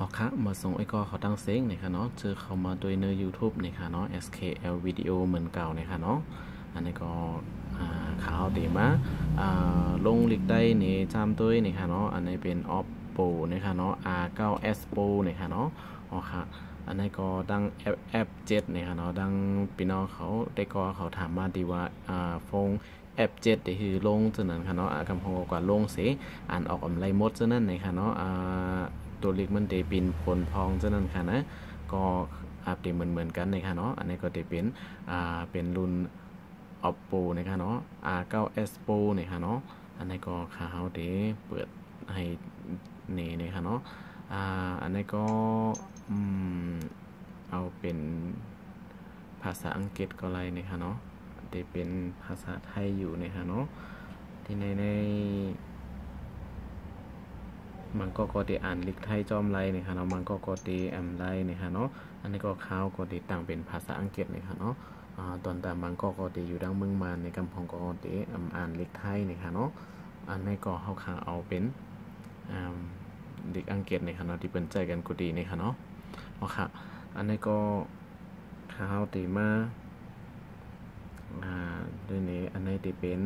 อ๋อครับมาส่งไอ้ก็เขาตั้งเซ็งเนี่ยค่ะเนาะเจอเขามาโดยใน YouTube เนี่ยค่ะเนาะ SKL วิดีโอเหมือนเก่าเนี่ยค่ะเนาะอันนี้ก็ข่าวดีมาลงลิกได้เนี่ยจำตัวเนี่ยค่ะเนาะอันนี้เป็น Oppo เนี่ยค่ะเนาะ R9s Pro เนี่ยค่ะเนาะอ๋อค่ะอันนี้ก็ดังF7เนี่ยค่ะเนาะดังพี่น้องเขาได้ก็เขาถามมาดีว่าโฟน F7 ที่คือลงจนนั้นค่ะเนาะคำพองกว่าลงเสียอ่านออกอำไรหมดจนนั้นเนี่ยค่ะเนาะตัวเล็กมันได้เป็นผลพองจนนั้นค่ะนะก็อัปเดตเหมือนกันนะคะเนาะอันนี้ก็ได้เป็นรุ่น Oppo นะคะเนาะ R9s Pro นะคะเนาะอันนี้ก็ข่าวได้เปิดให้นี่นะคะเนาะอันนี้ก็เอาเป็นภาษาอังกฤษก็ไรนะคะเนาะได้เป็นภาษาไทยอยู่นะคะเนาะที่ในมันก็ได้อ่านลิกไทยจอมไรเนี่ยค่ะเนาะมันก็ได้ไรเนี่ยค่ะเนาะอันนี้ก็ข่าวก็ได้ตั้งเป็นภาษาอังกฤษเนี่ยค่ะเนาะตอนแต่มันก็ได้อยู่ดังเมืองมาในกำพองก็ได้อ่านลิกไทยเนี่ยค่ะเนาะอันนี้ก็เขาข่าวเอาเป็นลิกอังกฤษเนี่ยค่ะเนาะที่เป็นใจกันกูดีเนี่ยค่ะเนาะอ๋อค่ะอันนี้ก็ข่าวตีมาด้วยนี้อันนี้ที่เป็น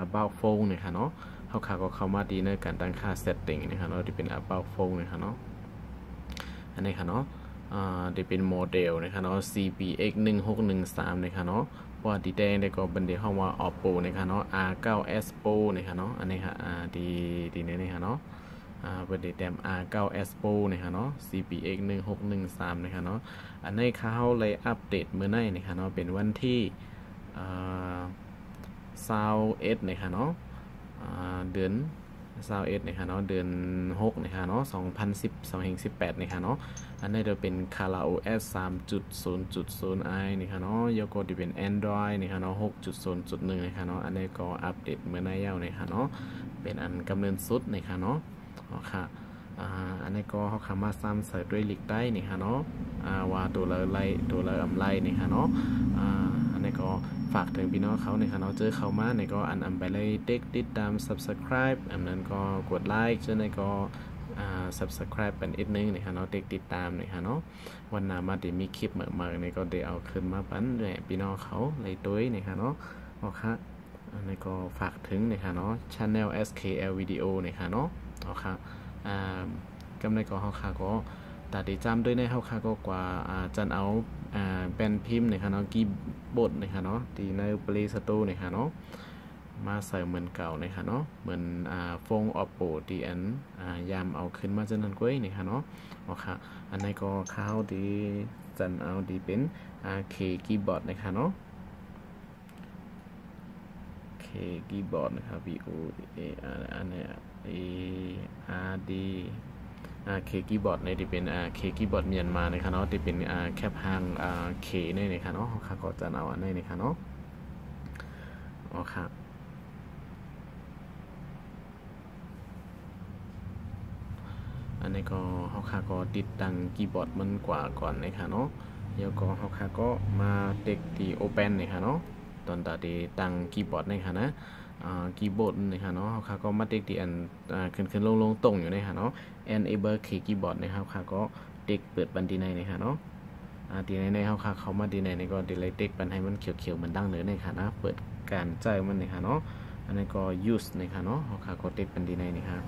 about phone เนี่ยค่ะเนาะเขาก็เข้ามาดีในการตั้งค่า setting นะคะเนาะที่เป็น about phone นะคะเนาะอันนี้ค่ะเนาะที่เป็นโมเดลนะคะเนาะ CPX 1613นะคะเนาะว่าดีแดงได้ก็บันเดเข้าว่า Oppo นะคะเนาะ R9s Pro นะคะเนาะอันนี้ค่ะดีนี้นะคะเนาะบันเดแต้ม R9s Pro นะคะเนาะ CPX 1613นะคะเนาะอันนี้เขาเลยอัปเดตเมื่อไหร่นะคะเนาะเป็นวันที่21นะคะเนาะเดือน21นะคะเนาะเดือน6นะคะเนาะ2018นะคะเนาะอันนี้จะเป็น ColorOS 3.0.0i นะคะเนาะแล้วก็จะเป็น Android นะคะเนาะ 6.0.1 นะคะเนาะอันนี้ก็อัปเดตเมื่อไหร่แล้วนะคะเนาะเป็นอันกำเนิดสุดนะคะเนาะค่ะอันนี้ก็เขาคำว่าซ้ำใส่ด้วยลิกได้นะคะเนาะว่าตัวเราอำไลนะคะเนาะอันนี้ก็ฝากถึงพี่น้องเขาในค่ะเนาะเจอเขามาในก็อันไปเลยติดตาม subscribe อันนั้นก็กดไลค์เจอในก็subscribe เป็นอีกนึงนะคะเนาะติดตามนะคะเนาะวันหน้ามาได้มีคลิปเหมือนในก็ได้เอาขึ้นมาปั้นด้วยพี่น้องเขาในตัวนะคะเนาะโอเคอันนี้ก็ฝากถึงนะคะเนาะ channel SKL Video นะคะเนาะโอเคกำในก็เขาค่ะก็ตัดได้จำด้วยในเขาค่ะก็กว่าจันเอาเป็นพิมพ์นะคะเนาะกีบทนะคะเนาะที่ใน Play Store นะคะเนาะมาใส่เหมือนเก่านะคะเนาะเหมือนโฟน Oppo ที่อันยามเอาขึ้นมาจนนั้นก้อยนะคะเนาะโอเคอันนี้ก็เข้าดีจันเอาดีเป็นเคกีบอร์ดนะคะเนาะเคกีบอร์ดนะครับ VOAR อันนี้ ARDเคกีบอร์ดในที่เป็นเคกีบอร์ดเมียนมานะครับเนาะที่เป็นแคปหางเคในนะครับเนาะเขาก็จะเอาอันนี้นะครับเนาะอ๋อครับอันนี้ก็เขาก็ติดตั้งคีย์บอร์ดมันกว่าก่อนนะครับเนาะแล้วก็เขาก็มาเด็กที่โอเปนนะครับเนาะตอนที่ตั้งคีย์บอร์ดนะครับนะคีย์บอร์ดนะครับเนาะเขาก็มาเด็กที่อันขึ้นลงตรงอยู่นะครับเนาะ enable key keyboard นะครับเขาก็เด็กเปิดบันทีในนะครับเนาะทีในเขามาทีในก็เดลเด็กบันให้มันเขียวๆมันดังเลยนะครับนะเปิดการใจมันนะครับเนาะอันนี้ก็ use นะครับเนาะเขาก็เด็กบันทีในนะครับ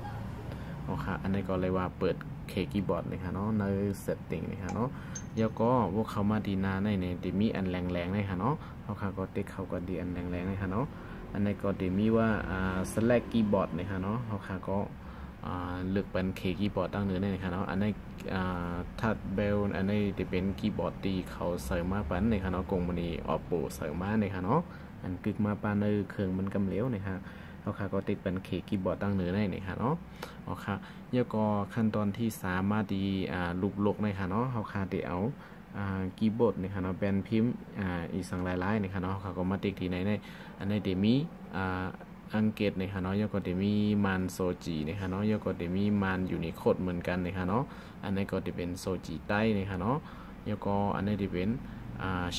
โอเคอันนี้ก็เลยว่าเปิดเคกีบอร์ดนะคะเนาะใน setting นะคะเนาะแล้วก็พวกเขามาดีนาในดีมีอันแรงๆนะคะเนาะเขาก็ติ๊กเขาก็ดีอันแรงๆนะคะเนาะอันนี้ก็ดีมีว่าselect keyboard นะคะเนาะเขาก็เลือกเป็นเคกีบอร์ดตั้งเนื้อนะคะเนาะอันนี้ทัดเบลอันนี้จะเป็นคีย์บอร์ดที่เขาใส่มาปั้นนะคะเนาะกงมันนี่ Oppo ใส่มานะคะเนาะอันกึกมาปั้นในเครื่องมันกำเหลวนะคะเขาก็ติดเป็นเคกีย์บอร์ดตั้งเนื้อได้นะคะเนาะโอเคแล้วก็ขั้นตอนที่สามมาดีลูกลกนะคะเนาะเขาได้เอาคีย์บอร์ดนะคะเนาะเป็นพิมพ์อีกสั่งหลายๆนะคะเนาะเขาก็มาติดที่ไหนในอันนี้เดมีอังกฤษนะคะเนาะแล้วก็จะมีมันโซจินะคะเนาะแล้วก็จะมีมันยูนิโคดเหมือนกันนะคะเนาะอันนี้ก็จะเป็นโซจิใต้นะคะเนาะแล้วก็อันนี้จะเป็น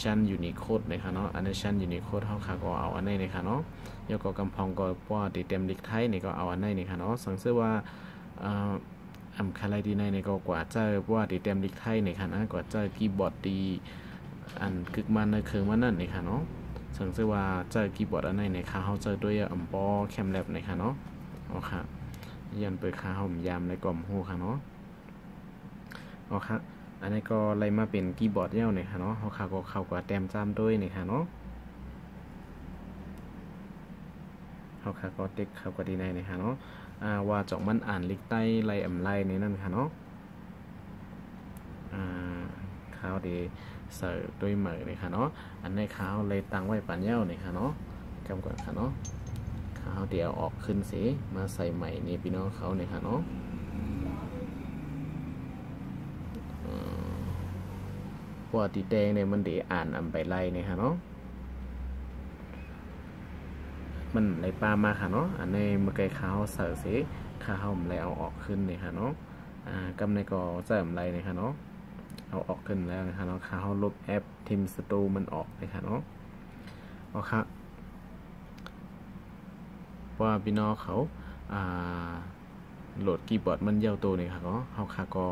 ชั้นยูนิโคดนะคะเนาะอันนี้ชั้นยูนิโคดเขาก็เอาอันนี้นะคะเนาะแล้วก็กำพองก็ว่าติเต็มลิกไทยนี่ก็เอาอันนี้นะคะเนาะสังเกตว่า คาไลดีในก็กว่าเจอว่าดีเต็มลิกไทยในค่ะนะกว่าเจอคีย์บอร์ดดีอันกึกมันในเครื่องมันนั่นในค่ะเนาะสังเกตว่าเจอคีย์บอร์ดอันไหนในค่ะเขาเจอด้วยปอแคมแลบในค่ะเนาะโอเคยันเปิดค่ะผมยามในกล่อมหูค่ะเนาะโอเคอันนี้ก็ไล่มาเป็นคีย์บอร์ดเย้าในค่ะเนาะเขาก็เข้ากว่าแต้มจำด้วยในค่ะเนาะเขาก็เด็กเขาก็ดีในค่ะเนาะว่าจอกมันอ่านลิกใต้ไล่ไล่ในนั่นค่ะเนาะข้าวดีเสิร์ฟด้วยเหมยเลยค่ะเนาะอันในข้าวเลยตั้งไว้ปันเย้าเลยค่ะเนาะกำก่อนค่ะเนาะข้าวเดี๋ยวออกขึ้นสิมาใส่ใหม่นี่พี่น้องเขาเนี่ยค่ะเนาะว่าตีแดงเนี่ยมันดีอ่านไปไล่เนี่ยค่ะเนาะมันไหลปลามาค่ะเนาะอันในเมื่อไก่ข้าวเสิร์ฟสิข้าวมันไหลเอาออกขึ้นเนี่ยค่ะเนาะกำในก็เสริมไรเนี่ยค่ะเนาะเอาออกขึ้นแล้วนะคะเนาะข้าวลบแอปทิมสตูมันออกเลยค่ะเนาะโอเคว่าพี่น้องเขาโหลดคีย์บอร์ดมันเย้าตัวเนี่ยค่ะเนาะเขาค่ะก็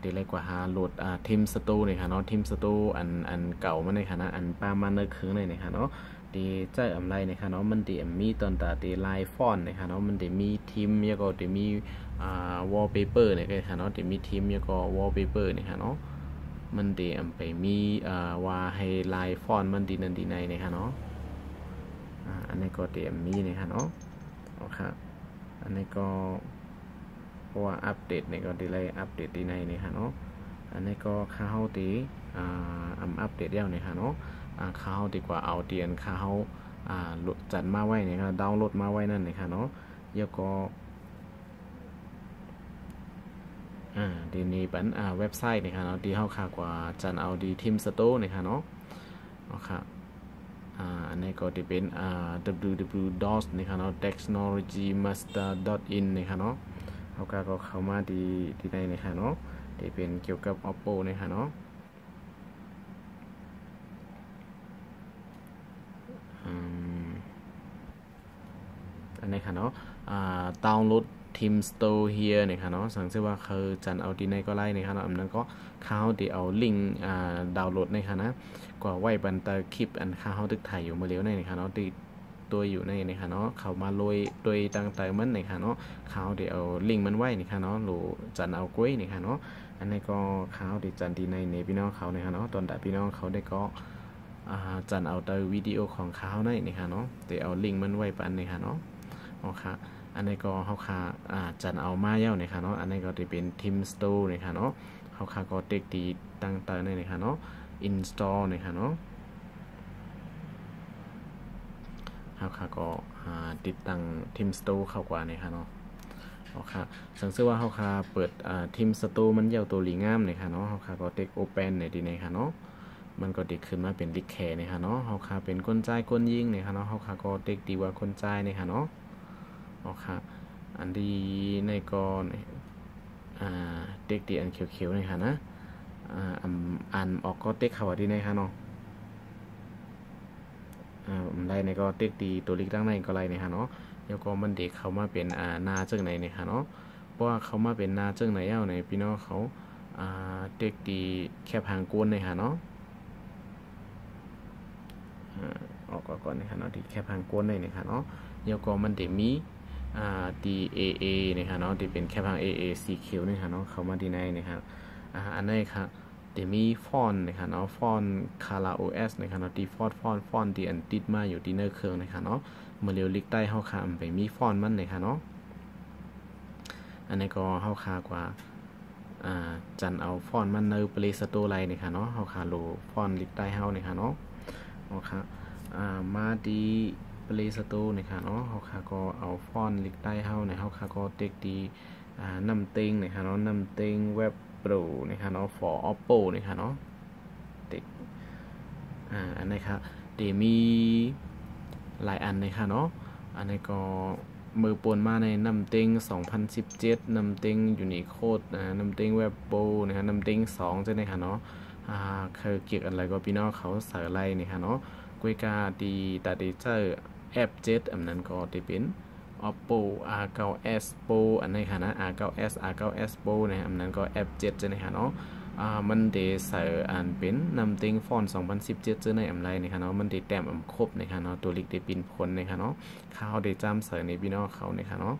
ดีเลยกว่าโหลดทิมสตูเนี่ยค่ะเนาะทิมสตูอันเก่ามันในค่ะนะอันป้ามันเนื้อคืนเลยเนี่ยค่ะเนาะดีเจออะไรนะคะเนาะมันดีมีตอนตาดีไลฟ์ฟอนนะคะเนาะมันดีมีทีมแล้วก็ดีมีวอลเปเปอร์เนี่ยค่ะเนาะดีมีทีมแล้วก็วอลเปเปอร์เนี่ยค่ะเนาะมันดีไปมีว่าให้ไลฟ์ฟอนมันดีนั่นดีในนะคะเนาะอันนี้ก็ดีมีนะคะเนาะโอเคอันนี้ก็เพราะว่าอัปเดตเนี่ยก็ดีเลยอัปเดตดีในนะคะเนาะอันนี้ก็เข้าตีอัปเดตแล้วนะคะเนาะข้าวดีกว่าเอาเตียนข้าวจัดมาไว้เนี่ยครับดาวน์โหลดมาไว้นั่นเลยค่ะเนาะแล้วก็ดีนี้เป็นเว็บไซต์เนี่ยค่ะเนาะดีเข้าค่ากว่าจันเอาดีทีมสโตร์เนี่ยค่ะเนาะโอเคอันนี้ก็จะเป็นwww. เนี่ยค่ะเนาะ technologymaster.in เนี่ยค่ะเนาะเขาก็เข้ามาดีในเนี่ยค่ะเนาะที่เป็นเกี่ยวกับ Oppo เนี่ยค่ะเนาะอันนี้ค่ะเนาะดาวน์โหลดทีมสโตร์เฮียเนี่ยค่ะเนาะสังเกตว่าคือจันเอาดีในก็ไล่เนี่ยค่ะเนาะอันนั้นก็ข้าวที่เอาลิงก์ดาวน์โหลดเนี่ยค่ะนะกว่าไว้บันเตอร์คลิปอันข้าวตึกถ่ายอยู่มาเลี้ยวเนี่ยค่ะเนาะติดตัวอยู่ในเนี่ยค่ะเนาะเขามาโรยโดยต่างๆมันเนี่ยค่ะเนาะข้าวที่เอาลิงก์มันไว้เนี่ยค่ะเนาะหรือจันเอากล้วยเนี่ยค่ะเนาะอันนี้ก็ข้าวที่จันดีในพี่น้องเขาเนี่ยค่ะเนาะตอนแต่พี่น้องเขาได้ก็จันเอาแต่วิดีโอของข้าวในเนี่ยค่ะเนาะแต่เอาลิงก์มันไว้ปันเนี่ยค่ะเนาะโอเคอันนี้ก็เขาค่ะจันเอามาเย้าเนี่ยค่ะเนาะอันนี้ก็จะเป็นทีมสโตร์เนี่ยค่ะเนาะเขาค่ะก็เด็กดีต่างๆเนี่ยค่ะเนาะอินสตอลเนี่ยค่ะเนาะเขาค่ะก็ติดตั้งทีมสโตร์เข้ากว่าเนี่ยค่ะเนาะโอเคสังเกตว่าเขาค่ะเปิดทีมสโตร์มันเย้าตัวหลีงามเนี่ยค่ะเนาะเขาค่ะก็เด็กโอเปนเนี่ยดีเนี่ยค่ะเนาะมันก็ติดขึ้นมาเป็นลิกแคเนี่ยค่ะเนาะเขาค่ะเป็นคนใจคนยิงเนี่ยค่ะเนาะเขาค่ะก็เด็กดีกว่าคนใจเนี่ยค่ะเนาะโอเคอันดีในก่อนเด็กดีอันเขียวๆนี่ค่ะนะอันออกก็เต็กเขาดีในค่ะเนาะได้ในก็เต็กดีตัวเล็กตั้งในก็ไรเนี่ยค่ะเนาะแล้วก็มันเด็กเขามาเป็นนาเจ้าไหนเนี่ยค่ะเนาะเพราะว่าเขามาเป็นนาเจ้าไหนเอาในพี่น้องเขาเด็กดีแค่พังก้นเนี่ยค่ะเนาะออกก่อนนะคะเนาะที่แค่พังก้นได้นะคะเนาะแล้วก็มันเด็กมีDAA นะคะเนาะที่เป็นแค่พัง AA สีเขียวนี่ค่ะเนาะเขามาดีในนะครับอันนี้ค่ะเดี๋ยวมีฟอนต์นะคะเนาะฟอนต์ ColorOS นะคะเนาะ defaultฟอนต์ที่อันติดมาอยู่ที่เนื้อเครื่องนะคะเนาะเมื่อเร็วลิกใต้เข้าคาไปมีฟอนต์มันนะคะเนาะอันนี้ก็เข้าคากว่าจันเอาฟอนต์มันเนื้อ Play Store ไรนะคะเนาะเข้าคาโลฟอนต์ลิกใต้เข้านะคะเนาะโอเคมาดีPlay Store นะคะเนาะเขาค่ะก็เอาฟอนต์ลิกใต้เฮาในเขาค่ะก็เต็กดีนำเต็งนะคะเนาะนำเต็งเว็บโปรนะคะเนาะ for Oppo นะคะเนาะเต็กอันนี้ค่ะเดี๋ยวมีหลายอันนะคะเนาะอันนี้ก็มือปนมาในนำเต็ง2017นำเต็งยูนิโคดนำเต็งเว็บโปรนะคะนำเต็ง2ใช่ไหมคะเนาะคือเกี่ยวอะไรก็พี่น้องเขาใส่อะไรนะคะเนาะกุยกาดีตาดีเจอแอปเจ็ดอันนั้นก็จะเป็น Oppo R9s Pro อันนี้ค่ะนะ R9s Pro นะอันนั้นก็ F7 จะนะค่ะเนาะมันได้ใส่อันเป็นนำติงฟอนต์2017เจอในอันไรนะคะเนาะมันได้แต้มอันครบนะคะเนาะตัวลิกได้ปินผลนะคะเนาะเขาได้จำใส่ในพี่น้องเขานะคะเนาะ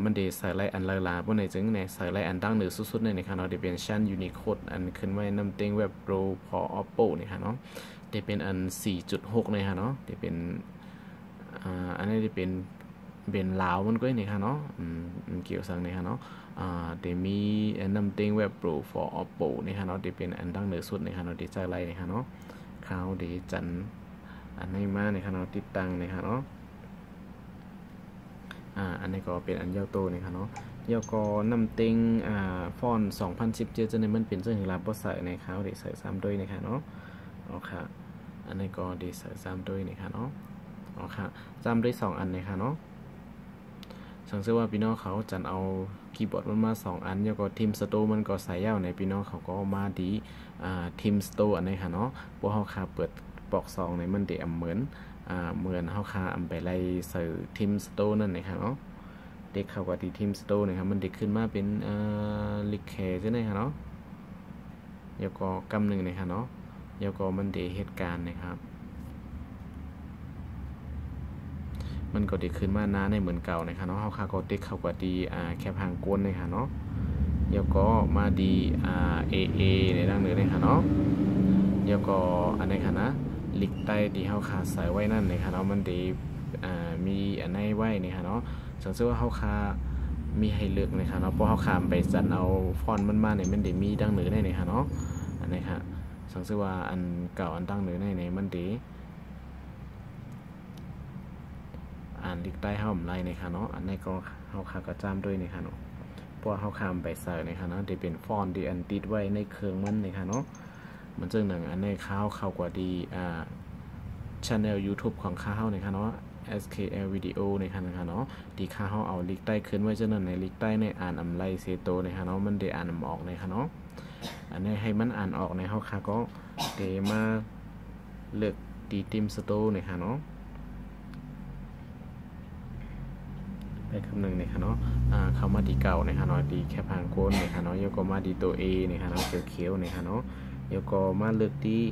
มันได้ใส่ไลอันลาบนในจึงในใส่ไลอันตั้งเหนือสุดๆในนะคะเนาะได้เป็นชั้นยูนิโคดอันขึ้นไว้นำติงเว็บโปรพอ Oppo นะคะเนาะได้เป็นอัน 4.6 นะคะเนาะได้เป็นอันนี้ได้เป็นลาวมันก็นี่ค่ะเนาะเกี่ยวสังนี่ค่ะเนาะเดี๋ยวมีนำเต็งเว็บโปร for Oppo นี่ค่ะเนาะเดี๋ยวเป็นอันดังเหนือสุดนี่ค่ะเนาะเดี๋ยวจะไล่นี่ค่ะเนาะเขาเดี๋ยวจันอันนี้มานี่ค่ะเนาะติดตั้งนี่ค่ะเนาะอันนี้ก็เป็นอันยาวโตนี่ค่ะเนาะยาวก็นำเต็งฟอนต์2017จะในมันเป็นเรื่องของลาบใส่ในเขาเดี๋ยวใส่ซ้ำด้วยนี่ค่ะเนาะเอาค่ะอันนี้ก็เดี๋ยวใส่ซ้ำด้วยนี่ค่ะเนาะเอาค่ะซ้ำด้วย2อันนี่ค่ะเนาะสังเกตว่าพี่น้องเขาจันเอาคีย์บอร์ดมันมา2อันแล้วก็ทีมสโตร์มันก็ใส่ยาวในพี่น้องเขาก็มาดีทีมสโตร์อันนี้ค่ะเนาะพวกเขาคาเปิดปอก2ในมันเดี๋ยวเหมือนเขาคาอำไปไล่ใส่ทีมสโตร์นั่นนะคะเนาะเด็กเขาก็ดีทีมสโตร์นะครับมันเด็กขึ้นมาเป็นลิเคใช่ไหมคะเนาะแล้วก็กำหนึ่งนะคะเนาะแล้วก็มันเดี๋ยวเหตุการณ์นะครับมันก็ดีขึ้นมาหน้าในเหมือนเก่านะคะเนาะเขาคาก็ติ๊กเขาก็ดีแค่พังก้นนะคะเนาะแล้วก็มาดีAA ในดังเหนือนะคะเนาะแล้วก็อันนี้ค่ะนะลิกใต้ที่เขาคาใส่ไว้นั่นนะคะเนาะมันดีมีอันไหนไว้นะคะเนาะสังเกตว่าเขาคามีให้เลือกนะคะเนาะเพราะเขาคาไปจัดเอาฟอนต์มันมาเนี่ยมันดีมีดังเหนือได้นะคะเนาะอันนี้ค่ะสังเกตว่าอันเก่าอันดังเหนือในมันดีลิกใต้เฮาไล่ในค่ะเนาะอันนี้ก็เฮาคากระจ้ำด้วยในค่ะเนาะเพราะเฮาคามไปใส่ในค่ะเนาะที่เป็นฟอนต์ที่อันติดไว้ในเครื่องมันในค่ะเนาะมันจึงหนึ่งอันในเข้ากว่าดีchannel YouTube ของข้าเฮาในค่ะเนาะ SKL Video ในค่ะเนาะที่ข้าเฮาเอาลิกใต้ขึ้นไว้จังนั้นในลิกใต้ในอ่านอำไลเซโตในค่ะเนาะมันได้อ่านออกในค่ะเนาะอันนี้ให้มันอ่านออกในเฮาคาก็เดมาเลือกดีทีมสโตในค่ะเนาะไปคำหนึ่งนะคะเนาะเขามาดีเก่านะคะเนาะดีแค่พางโคนนะคะเนาะแล้วก็มาดีตัว A นะคะเนาะเขียวๆนะคะเนาะแล้วก็มาเลือกที่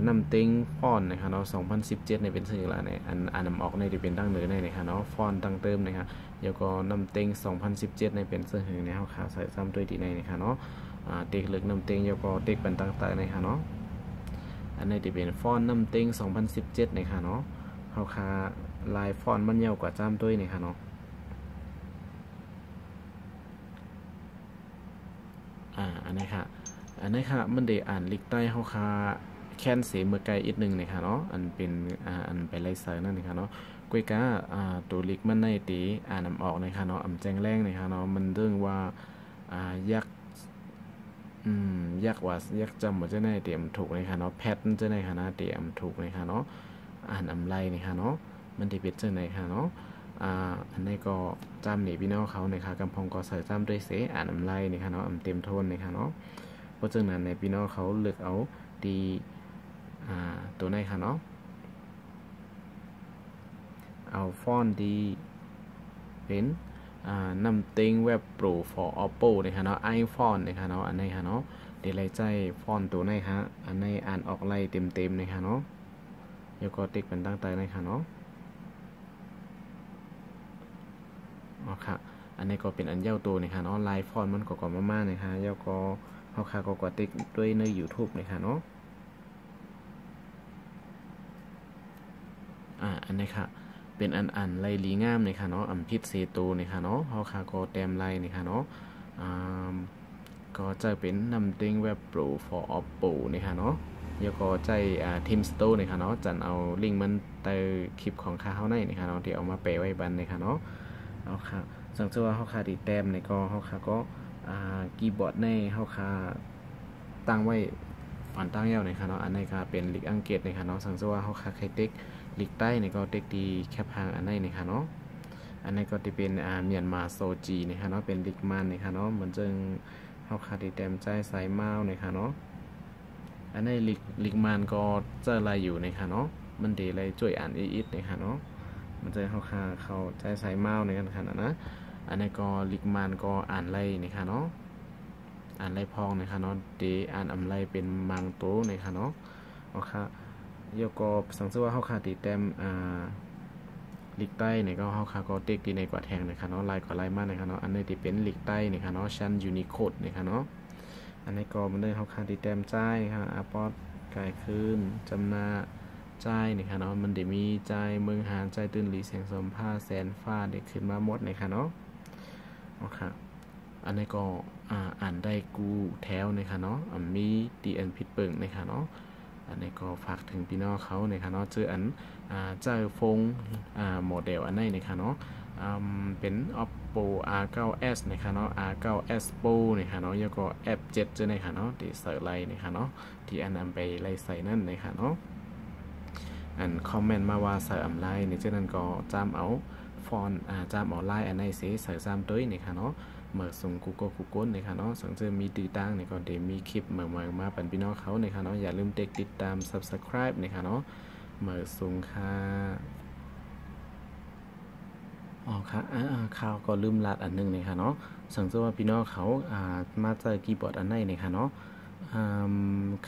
นำเต็งฟอนต์นะคะเนาะ2017ในเป็นสื่อละเนี่ยอันนำออกในที่เป็นตั้งเหนือในนะคะเนาะฟอนต์ตั้งเติมนะคะแล้วก็นำเต็ง2017ในเป็นสื่อในเขาขาใส่ซ้ำด้วยดีในนะคะเนาะเต็กเลือกนำเต็งแล้วก็เต็กเป็นต่างๆนะคะเนาะอันนี้ที่เป็นฟอนต์นำเต็ง2017นะคะเนาะเขาขาลายฟอนต์มันยาวกว่าจ้ำด้วยนะคะเนาะอันนี้ค่ะมันได้อ่านลิกใต้เขาคาแค้นเสียเมื่อไกลอีกหนึ่งนะคะเนาะอันเป็นอันไปไล่เซอร์นั่นนะคะเนาะกุ้ยกาตัวลิกมันในตีอ่านออกนะคะเนาะแจ้งแรงนะคะเนาะมันเรื่องว่ายักยักว่ายักจำว่าจะได้เตรียมถูกนะคะเนาะแพทจะได้ค่ะนะเตรียมถูกนะคะเนาะอ่านไล่นะคะเนาะมันได้เป็นเจ้าไหนค่ะเนาะอันนี้ก็จำหนีพี่น้องเขาในค่ะกำพงก็ใส่จำด้วยเสอ่านไล่นะคะเนาะเต็มโทนนะคะเนาะเพราะฉะนั้นในพี่น้องเขาเลือกเอาดีตัวไหนค่ะเนาะเอาฟอนต์ดีเป็นนำเต็งเว็บโปร for Oppo นะคะเนาะ iPhone นะคะเนาะอันนี้ค่ะเนาะเดี๋ยวไล่ใจฟอนต์ตัวไหนค่ะอันนี้อ่านออกไล่เต็มๆนะคะเนาะแล้วก็ติ๊กเป็นตั้งใจนะคะเนาะค่ะอันนี้ก็เป็นอันเย้าตัวนะคะเนาะลายฟอนต์มันก็มากๆนะคะแล้วก็เขาคาก็กดติ๊กด้วยใน YouTube นะคะเนาะอันนี้ค่ะเป็นอันไล่ลีงามนะคะเนาะอัมพิษเซโตนะคะเนาะเขาคาก็เต็มไล่นะคะเนาะก็จะเป็นนำเต็งเว็บโปร for Oppo นะคะเนาะแล้วก็ใจทีมสโตนะคะเนาะจันเอาลิงก์มันใต้คลิปของข้าเขาในนะคะเนาะที่เอามาแปะไว้บันนะคะเนาะเอาค่ะสังเกตว่าเขาคาดีแต้มในก็เขาคาก็คีย์บอร์ดในเขาคาตั้งไว้ฝันตั้งยาวในค่ะเนาะอันนี้ก็เป็นลิกอังกฤษในค่ะเนาะสังเกตว่าเขาคาใครเต็กลิกใต้ในก็เต็กดีแคปหางอันนี้ในค่ะเนาะอันนี้ก็จะเป็นเมียนมาโซจีในค่ะเนาะเป็นลิกมันในค่ะเนาะเหมือนจึงเขาคาดีแต้มใจสายเมาในค่ะเนาะอันนี้ลิกมันก็เจออะไรอยู่ในค่ะเนาะมันเดอะไรช่วยอ่านอีดในค่ะเนาะ มันจะเขาใจใส่เมาในกันขนาดนะอันนี้ก็ลิกมันก็อ่านไล่นะคะเนาะอ่านไล่พองนะคะเนาะเดอ่านอำไล่เป็นมังโตนะคะเนาะยกก็สังเกตว่าเขาติดเต็มลิกใต้เนี่ยก็เขาก็เต็กดีในกว่าแทงนะคะเนาะลายก็ลายมากนะคะเนาะอันนี้ที่เป็นลิกใต้นะคะเนาะชั้นยูนิโคดนะคะเนาะอันนี้ก็มันได้เขาติดเต็มใจค่ะอาปอดไก่คืนจำนาใจนะคะเนาะมันได้มีใจเมืองหานใจตื่นหลีแสงสมผ้าแสนฟ้าเด็กขึ้นมาหมดนะคะเนาะอันนี้ก็อ่านได้กูแถวนะคะเนาะมีดีอันผิดเปิงนะคะเนาะอันนี้ก็ฝากถึงพี่น้องเขานะคะเนาะเจออันเจอฟงโมเดลอันนี้นะคะเนาะเป็น Oppo R9s นะคะเนาะ R9s Pro นะคะเนาะแล้วก็ F7 เจอนะคะเนาะที่ใส่ไลน์นะคะเนาะที่อันนำไปไล่ใส่นั่นนะคะเนาะอันคอมเมนต์มาว่าใส่อำไลน์ในเจ้านั้นก็จำเอาฟอนต์จำเอาไลน์อันไหนเสียใส่จำด้วยนะคะเนาะเมื่อส่ง Google นะคะเนาะสังเกตมีตีตั้งในก่อนเดี๋ยวมีคลิปมาเป็นพี่น้องเขานะคะเนาะอย่าลืมติดตาม Subscribe นะคะเนาะเมื่อส่งค่ะค่ะข่าวก็ลืมลัดอันนึงนะคะเนาะสังเกตว่าพี่น้องเขามาเจอคีย์บอร์ดอันไหนนะคะเนาะ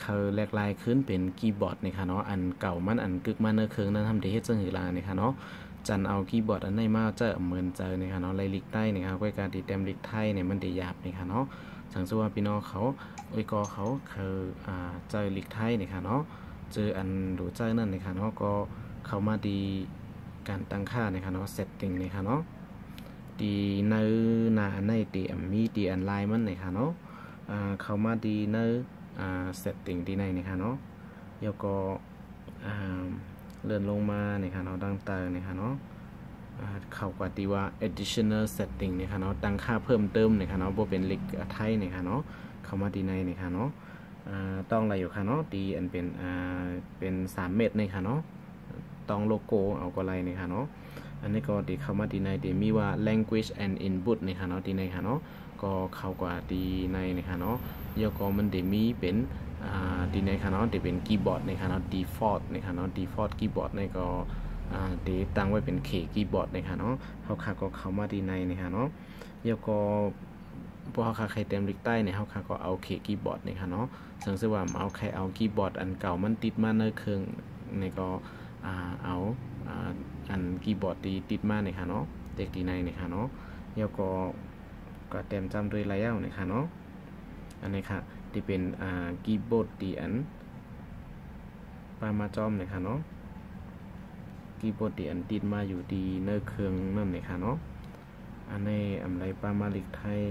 เขาแหลกลายขึ้นเป็นคีย์บอร์ดนะคะเนาะอันเก่ามันอันกึกมาเนื้อเครื่องนั้นทำได้เฮ็ดจังหือลานะคะเนาะจันเอาคีย์บอร์ดอันไหนมาจะเหมือนเจอนะคะเนาะไล่ลิกใต้นะคะด้วยการติดเต็มลิกไทยเนี่ยมันได้หยาบนะคะเนาะสังเกตว่าพี่น้องเขาก็เขาเจอลิกไทยนะคะเนาะเจออันดูเจอนั่นนะคะเนาะก็เขามาดีการตั้งค่านะคะเนาะ setting นะคะเนาะดีในหน้าในตีมีตีอันไลน์มันนะคะเนาะเขามาดีในsetting ที่ไหนนะคะเนาะแล้วก็เลื่อนลงมานะคะเนาะดังต่างนะคะเนาะเข้ากว่าที่ว่า additional setting นะคะเนาะตั้งค่าเพิ่มเติมนะคะเนาะบ่เป็นลิกไทยนะคะเนาะเข้ามาดีในนะคะเนาะต้องอะไรอยู่ค่ะเนาะดีอันเป็น3 เม็ดนะคะเนาะต้องโลโก้เอาก็ไรนะคะเนาะอันนี้ก็ดีเข้ามาดีในดีมีว่า language and input นะคะเนาะดีในค่ะเนาะก็เข้ากว่าดีในนะคะเนาะแล้วก็มันได้มีเป็นดีในค่ะเนาะได้เป็นคีย์บอร์ดนะคะเนาะ default นะคะเนาะ default คีย์บอร์ดในก็ได้ตั้งไว้เป็น K คีย์บอร์ดนะคะเนาะเขาก็เข้ามาดีในนะคะเนาะแล้วก็พวกเขาใครเต็มลิกใต้เนี่ยเขาก็เอาเคคีย์บอร์ดนะคะเนาะสังเกตว่าเอาใครเอาคีย์บอร์ดอันเก่ามันติดมาในเครื่องในก็เอาอันคีย์บอร์ดติดมาเนี่ยค่ะเนาะเด็กดีในเนี่ยค่ะเนาะแล้วก็เต็มจำด้วยระยะเนี่ยค่ะเนาะอันนี้ค่ะที่เป็นคีย์บอร์ดดีอันปามาจอมเนี่ยค่ะเนาะคีย์บอร์ดดีอันติดมาอยู่ดีในเครื่องนั่นเนี่ยค่ะเนาะอันนี้อะไรปามาลิกไทย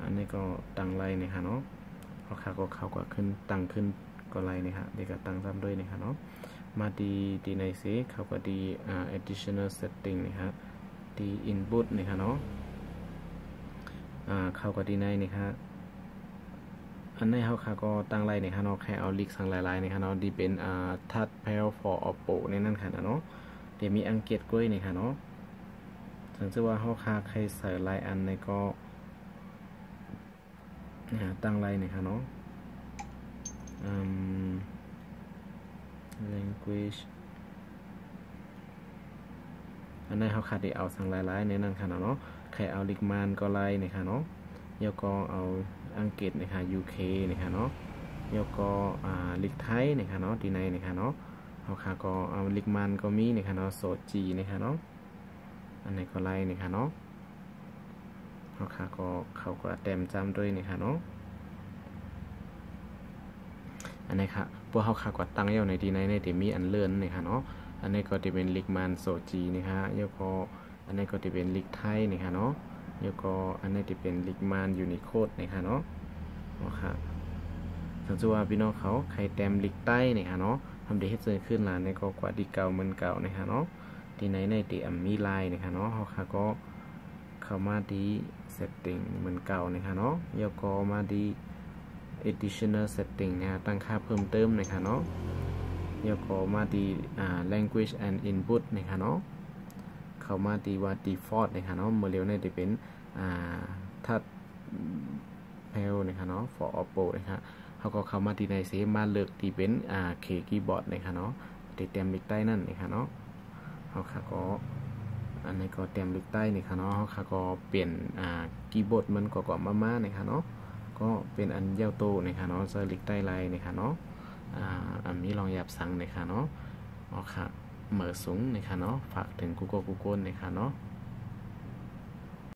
อันนี้ก็ตั้งไลน์เนี่ยค่ะเนาะเขาก็ขึ้นตั้งขึ้นก็ไลน์เนี่ยค่ะเด็กก็ตั้งจำด้วยเนี่ยค่ะเนาะมาดีในสิเขาก็ดีadditional setting นะฮะดี input นะฮะเนาะเขาก็ดีในนะฮะอันนี้เขาก็ตั้งไลน์นะฮะเนาะแค่เอาลิกสั่งหลายๆนะฮะเนาะดีเป็นtouch panel for Oppo ในนั่นค่ะเนาะเดี๋ยวมีอังเกตกล้วยนะฮะเนาะสังเกตว่าเขาใครใส่ไลน์อันในก็ตั้งไลน์นะฮะเนาะlanguage อันนี้เขาขาดได้เอาสั่งหลายๆในนั้นค่ะเนาะใครเอาลิกมันก็ไล่นะคะเนาะแล้วก็เอาอังกฤษนะคะ UK นะคะเนาะแล้วก็ลิกไทยนะคะเนาะที่ในนะคะเนาะเขาขาก็เอาลิกมันก็มีนะคะเนาะโซจีนะคะเนาะอันไหนก็ไล่นะคะเนาะเขาก็เต็มจำด้วยนะคะเนาะอันนี้ค่ะพวกเขากดตั้งเย้าในที่ในที่มีอันเลื่อนนะคะเนาะอันนี้ก็จะเป็นลิกมันโซจีนะคะแล้วก็อันนี้ก็จะเป็นลิกไทยนะคะเนาะแล้วก็อันนี้จะเป็นลิกมันยูนิโคดนะคะเนาะค่ะสังเกตว่าพี่น้องเขาใครเต็มลิกใต้นะคะเนาะทำได้ให้เจอขึ้นล่ะในก็กว่าดีเก่าเหมือนเก่านะคะเนาะที่ในที่มีไลน์นะคะเนาะเขาก็เข้ามาดีเซตติ้งเหมือนเก่านะคะเนาะแล้วก็มาดีadditional setting นะตั้งค่าเพิ่มเติมนะคะเนาะแล้วก็มาดีlanguage and input นะคะเนาะเข้ามาดีว่า default นะคะเนาะเมื่อเร็วเนี่ยจะเป็นtouch panel นะคะเนาะ for Oppo นะคะเขาก็เข้ามาดีในเซมาเลือกที่เป็นK keyboard นะคะเนาะติดเต็มลิกใต้นั่นนะคะเนาะ เขาค่ะก็อันนี้ก็เตรียมลึกใต้นี่ค่ะเนาะเขาค่ะก็เปลี่ยนคีย์บอร์ดมันก็มาๆนี่ค่ะเนาะก็เป็นอันเย้าโตนี่ค่ะเนาะเซอร์ลิกใต้ไลน์นี่ค่ะเนาะอันนี้ลองหยับสั่งนี่ค่ะเนาะอ๋อค่ะเหมือสูงนี่ค่ะเนาะฝากถึง Google นี่ค่ะเนาะ